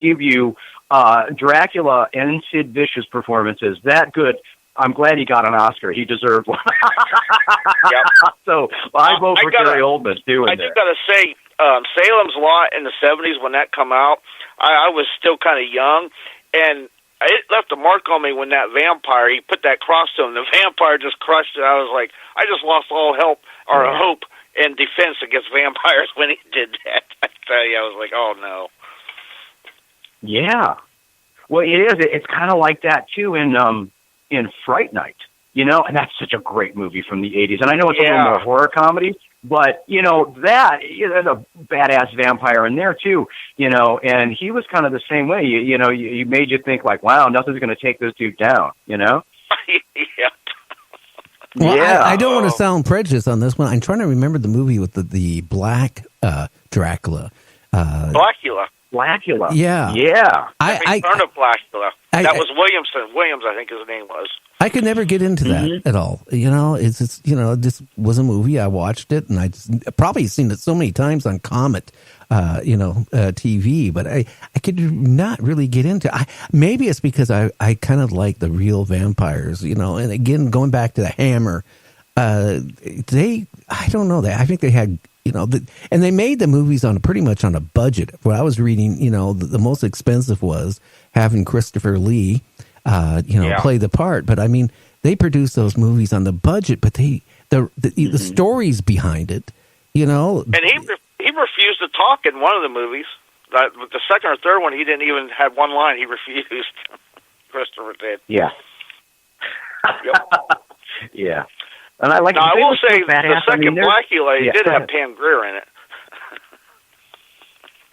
give you Dracula and Sid Vicious performances that good. I'm glad he got an Oscar. He deserved one. Yep. So I vote for Gary Oldman doing I do got to say, Salem's Lot in the 70s, when that come out, I was still kind of young, and it left a mark on me when that vampire, he put that cross to him. The vampire just crushed it. I was like, I just lost all hope and defense against vampires when he did that. I tell you, I was like, oh, no. Yeah. Well, it is. It's kind of like that, too, in Fright Night, and that's such a great movie from the 80s. And I know it's a little more horror comedy, but, there's a badass vampire in there, too, and he was kind of the same way. You made you think, like, wow, nothing's going to take this dude down, Yeah. Well, yeah. I don't want to sound prejudiced on this one. I'm trying to remember the movie with the black Dracula. Blackula. Yeah. Yeah. I of Blackula. That was Williamson. Williams, I think his name was. I could never get into that at all. It just was a movie. I watched it, and I just probably seen it so many times on Comet, TV, but I could not really get into it. Maybe it's because I kind of like the real vampires, and again, going back to the Hammer, I don't know that. I think they had, and they made the movies pretty much on a budget. What I was reading, the most expensive was having Christopher Lee, play the part. But I mean, they produced those movies on the budget, but the stories behind it, And he refused to talk in one of the movies. The second or third one, he didn't even have one line. He refused. Christopher did. Yeah. Yep. Yeah. And I now, I will say the second Blackula, did have Pam Grier in it.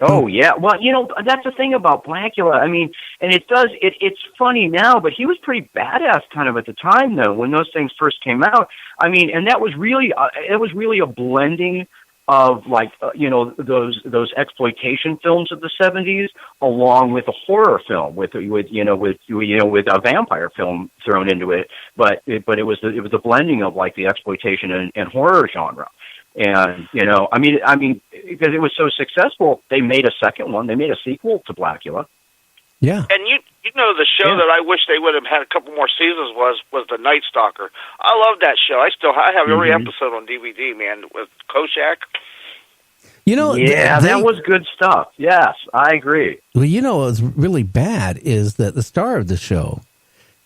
Oh, yeah. Well, that's the thing about Blackula. I mean, and it's funny now, but he was pretty badass kind of at the time, though, when those things first came out. I mean, and that was really, a blending of those exploitation films of the 70s, along with a horror film with a vampire film thrown into it. But it was a blending of like the exploitation and horror genre. And I mean, because it was so successful, they made a second one. They made a sequel to Blackula. Yeah. And the show that I wish they would have had a couple more seasons was the Night Stalker. I love that show. I have every episode on DVD, man, with Koschak. That was good stuff. Yes, I agree. Well, what was really bad is that the star of the show,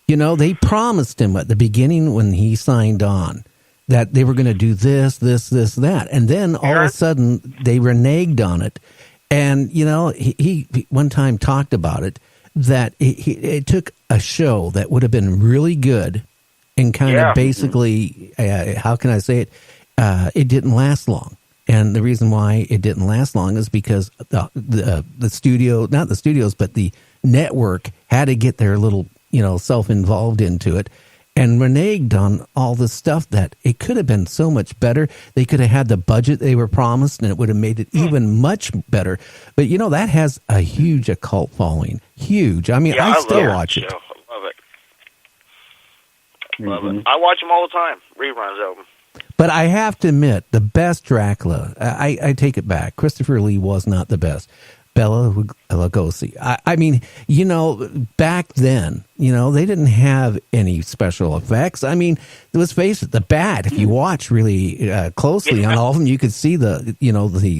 they promised him at the beginning when he signed on that they were going to do this, that. And then all of a sudden they reneged on it. And, he one time talked about it, that it took a show that would have been really good and kind of basically, how can I say it? It didn't last long. And the reason why it didn't last long is because the studio, not the studios, but the network had to get their little, self-involved into it and reneged on all the stuff that it could have been so much better. They could have had the budget they were promised, and it would have made it even much better. But, that has a huge occult following. Huge. I mean, I still watch it. I love it. Love it. I watch them all the time. Reruns of them. But I have to admit, the best Dracula, I take it back. Christopher Lee was not the best. Bela Lugosi. I mean, back then, they didn't have any special effects. I mean, let's face it, the bat, if you watch really closely on all of them, you could see the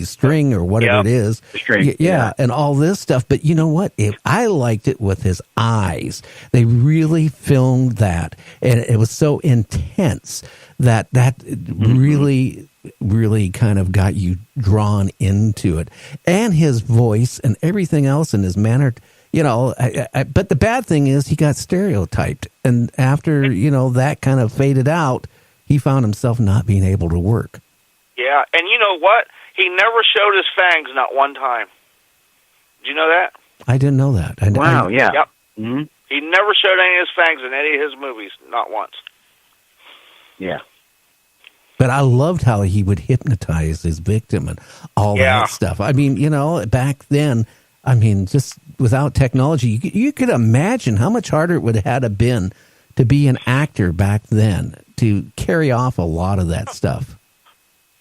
string or whatever it is. The string. Yeah, and all this stuff. But you know what? I liked it with his eyes. They really filmed that, and it was so intense that really kind of got you drawn into it, and his voice and everything else and his manner, but the bad thing is he got stereotyped, and after that kind of faded out, he found himself not being able to work. Yeah, and you know what? He never showed his fangs, not one time. Did you know that? I didn't know that. Wow. Yeah. Yep. Mm-hmm. He never showed any of his fangs in any of his movies, not once. Yeah. But I loved how he would hypnotize his victim and all that stuff. I mean, back then, just without technology, you could imagine how much harder it would have had to been to be an actor back then to carry off a lot of that stuff.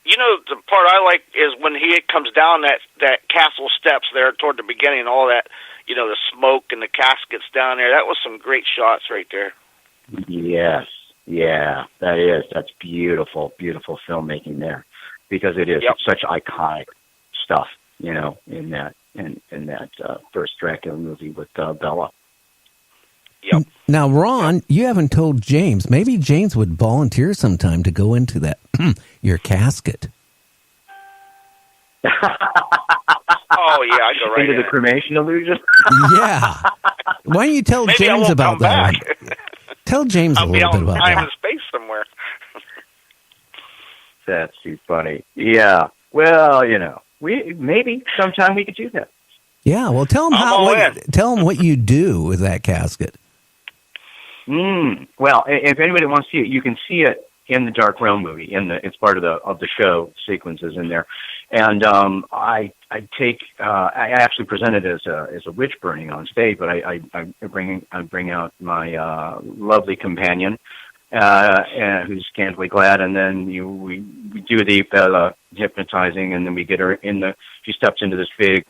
The part I like is when he comes down that castle steps there toward the beginning and all that. the smoke and the caskets down there. That was some great shots right there. Yes. Yeah, that's beautiful, beautiful filmmaking there, because it is such iconic stuff, in that first Dracula movie with Bela. Yep. Now, Ron, you haven't told James. Maybe James would volunteer sometime to go into that your casket. Oh yeah, I go right into the cremation illusion. Yeah. Why don't you tell Maybe James about that? Tell James a little bit about time that. and space somewhere. That's too funny. Yeah. Well, maybe sometime we could do that. Yeah. Well, tell him what you do with that casket. Well, if anybody wants to see it, you can see it in the Dark Relm movie. It's part of the show sequences in there, and I actually present it as a witch burning on stage, but I bring out my lovely companion, who's scantily clad, and then we do the hypnotizing, and then we get her she steps into this big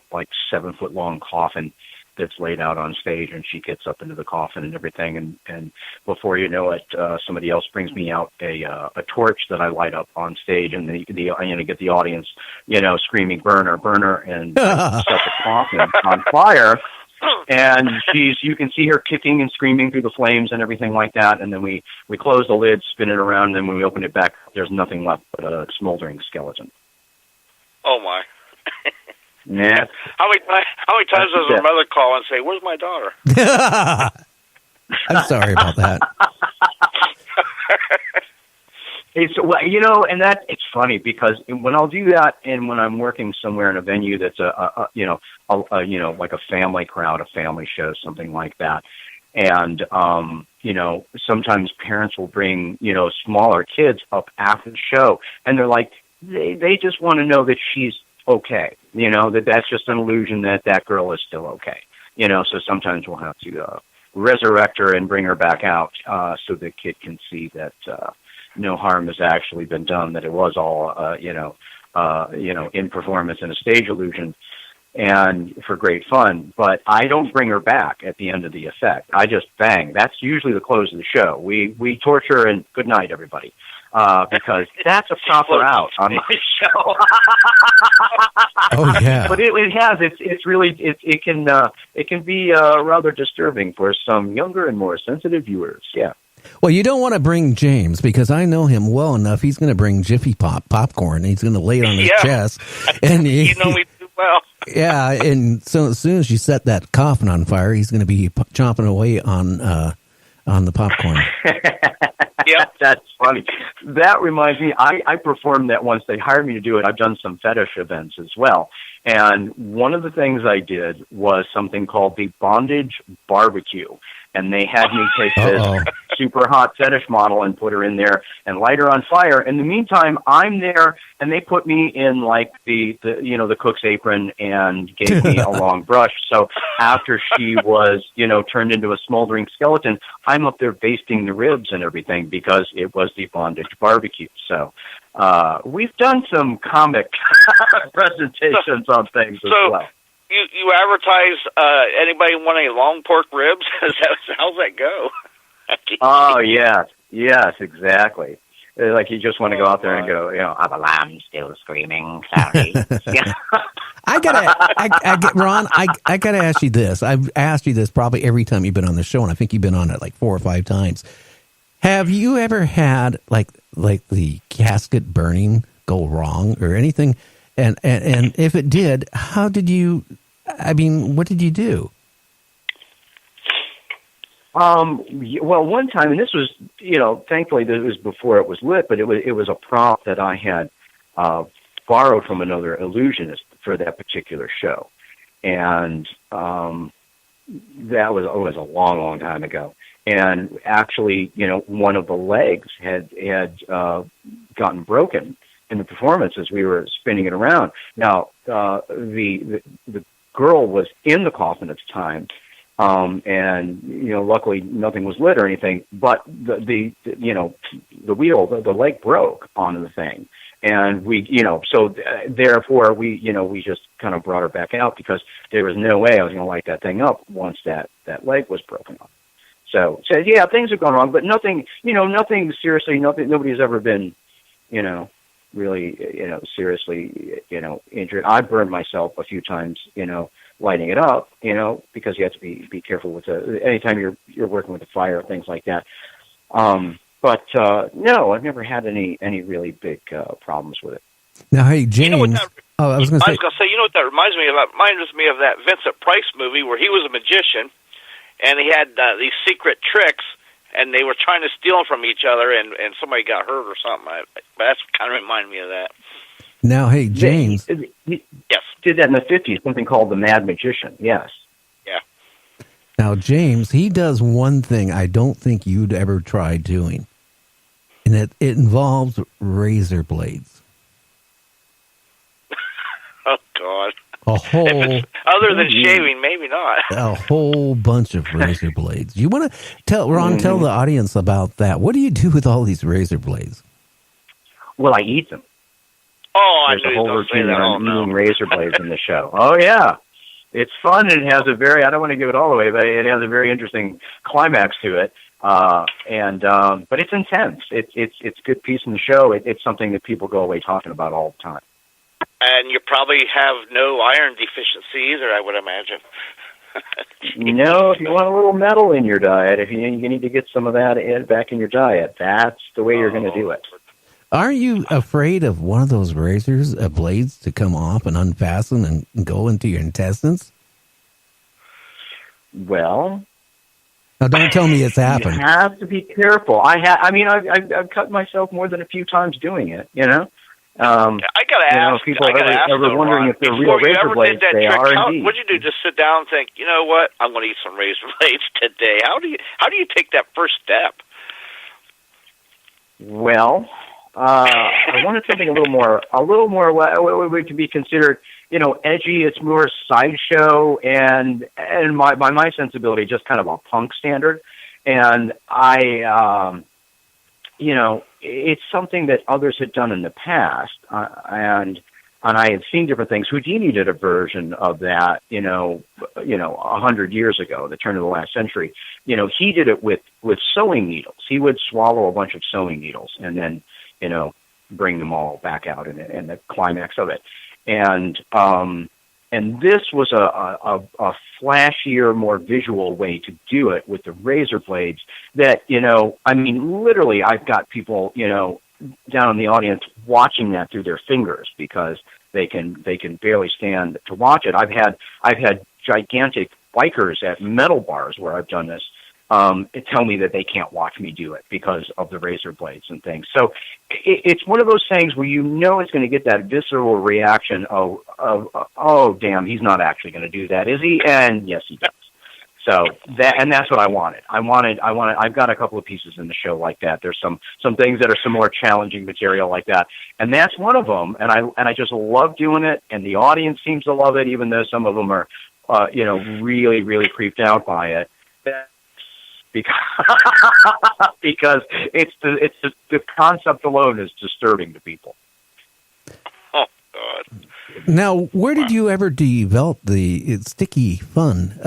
7-foot long coffin that's laid out on stage, and she gets up into the coffin and everything, and before you know it, somebody else brings me out a torch that I light up on stage, and I'm gonna get the audience, screaming "Burner, burner," and set the coffin on fire. And you can see her kicking and screaming through the flames and everything like that. And then we close the lid, spin it around, and then when we open it back, there's nothing left but a smoldering skeleton. Oh my! Yeah. How many times does her mother call and say, "Where's my daughter?" I'm sorry about that. And it's funny because when I'll do that, and when I'm working somewhere in a venue that's like a family crowd, a family show, something like that, and sometimes parents will bring smaller kids up after the show, and they're like, they just want to know that she's okay, that's just an illusion that girl is still okay, so sometimes we'll have to resurrect her and bring her back out so the kid can see that no harm has actually been done, that it was all in performance and a stage illusion and for great fun. But I don't bring her back at the end of the effect. I just bang. That's usually the close of the show. We torture and good night, everybody. Because that's a proper out on my show. Oh yeah, but it can be rather disturbing for some younger and more sensitive viewers. Yeah. Well, you don't want to bring James, because I know him well enough. He's going to bring Jiffy popcorn. He's going to lay it on his chest, and me too well. Yeah, and so as soon as you set that coffin on fire, he's going to be chomping away on the popcorn. Yeah, that's funny. That reminds me, I performed that once. They hired me to do it. I've done some fetish events as well. And one of the things I did was something called the bondage barbecue. And they had me take this super hot fetish model and put her in there and light her on fire. In the meantime, I'm there, and they put me in the cook's apron and gave me a long brush. So after she was, turned into a smoldering skeleton, I'm up there basting the ribs and everything because it was the bondage barbecue. So we've done some comic presentations on things as well. You advertise anybody want any long pork ribs? How's that go? Oh, yes, exactly. Like you just want to go out there and go, I'm a lamb still screaming. Sorry. Ron, I got to ask you this. I've asked you this probably every time you've been on the show, and I think you've been on it like 4 or 5 times. Have you ever had like the casket burning go wrong or anything? And if it did, what did you do? Well, one time, and this was, thankfully this was before it was lit, but it was a prop that I had borrowed from another illusionist for that particular show. And that was a long, long time ago. And actually, one of the legs had gotten broken in the performance as we were spinning it around. Now, the girl was in the coffin at the time, and luckily nothing was lit or anything. But the wheel, the leg broke onto the thing, And we, so therefore we just kind of brought her back out because there was no way I was going to light that thing up once that leg was broken off. So yeah, things have gone wrong, but nothing seriously, nobody's ever been, really, seriously, injured. I burned myself a few times, lighting it up, because you have to be careful with anytime you're working with the fire, things like that. But no, I've never had any really big problems with it. Now, hey, James. I was going to say, what that reminds me of? It reminds me of that Vincent Price movie where he was a magician, and he had these secret tricks, and they were trying to steal them from each other, and somebody got hurt or something. That's kind of reminded me of that. Now, hey, James. Yes. Did that in the 50s, something called The Mad Magician, yes. Yeah. Now, James, he does one thing I don't think you'd ever try doing, and it involves razor blades. Oh, God. Other than shaving, maybe not. A whole bunch of razor blades. You want to tell the audience about that? What do you do with all these razor blades? Well, I eat them. Oh, There's I knew a whole you routine that. on eating razor blades in the show. Oh, yeah. It's fun, and it has I don't want to give it all away, but it has a very interesting climax to it. But it's intense. It's a good piece in the show. It's something that people go away talking about all the time. And you probably have no iron deficiency either, I would imagine. No, if you want a little metal in your diet, if you need to get some of that back in your diet, that's the way you're going to do it. Aren't you afraid of one of those razors, blades, to come off and unfasten and go into your intestines? Well, now don't tell me it's happened. You have to be careful. I've cut myself more than a few times doing it. I gotta ask. People ever wondering if they're real razor blades. They are indeed. What'd you do? Just sit down and think, you know what? I'm going to eat some razor blades today. How do you take that first step? Well, I wanted something a little more what could be considered, edgy. It's more sideshow, and by my sensibility, just kind of a punk standard. And it's something that others had done in the past, and I had seen different things. Houdini did a version of that, 100 years ago, the turn of the last century. He did it with sewing needles. He would swallow a bunch of sewing needles and then, bring them all back out in the climax of it. And this was a flashier, more visual way to do it with the razor blades that, literally I've got people, down in the audience watching that through their fingers because they can barely stand to watch it. I've had gigantic bikers at metal bars where I've done this, tell me that they can't watch me do it because of the razor blades and things. So it's one of those things where it's going to get that visceral reaction of oh damn, he's not actually going to do that, is he? And yes, he does. So that's what I wanted. I've got a couple of pieces in the show like that. There's some things that are some more challenging material like that, and that's one of them. And I just love doing it, and the audience seems to love it, even though some of them are, really, really creeped out by it. Because it's the concept alone is disturbing to people. Oh God! Now, where did you ever develop the Sticky Fun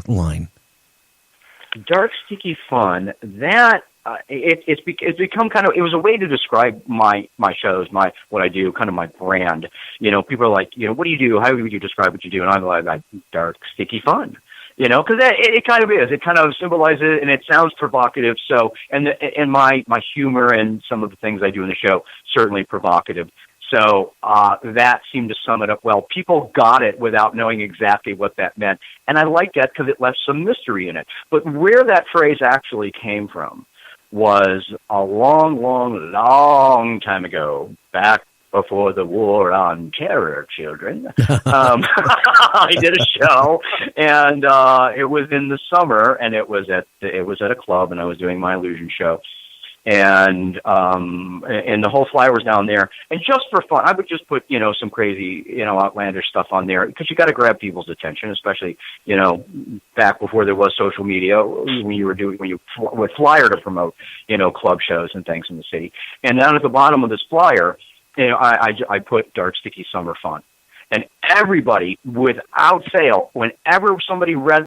line? Dark Sticky Fun. That it's become kind of. It was a way to describe my shows, what I do, kind of my brand. People are like, what do you do? How would you describe what you do? And I'm like, Dark Sticky Fun. Because it kind of is. It kind of symbolizes it, and it sounds provocative. So, and my humor and some of the things I do in the show certainly provocative. So that seemed to sum it up well. People got it without knowing exactly what that meant, and I like that because it left some mystery in it. But where that phrase actually came from was a long, long, long time ago, back before the war on terror, children. I did a show, and it was in the summer, and it was at a club, and I was doing my illusion show. and the whole flyer was down there. And just for fun, I would just put, some crazy, outlandish stuff on there, because you got to grab people's attention, especially, back before there was social media, when you would flyer to promote, club shows and things in the city. And down at the bottom of this flyer, I put Dark Sticky Summer Fun. And everybody, without fail, whenever somebody read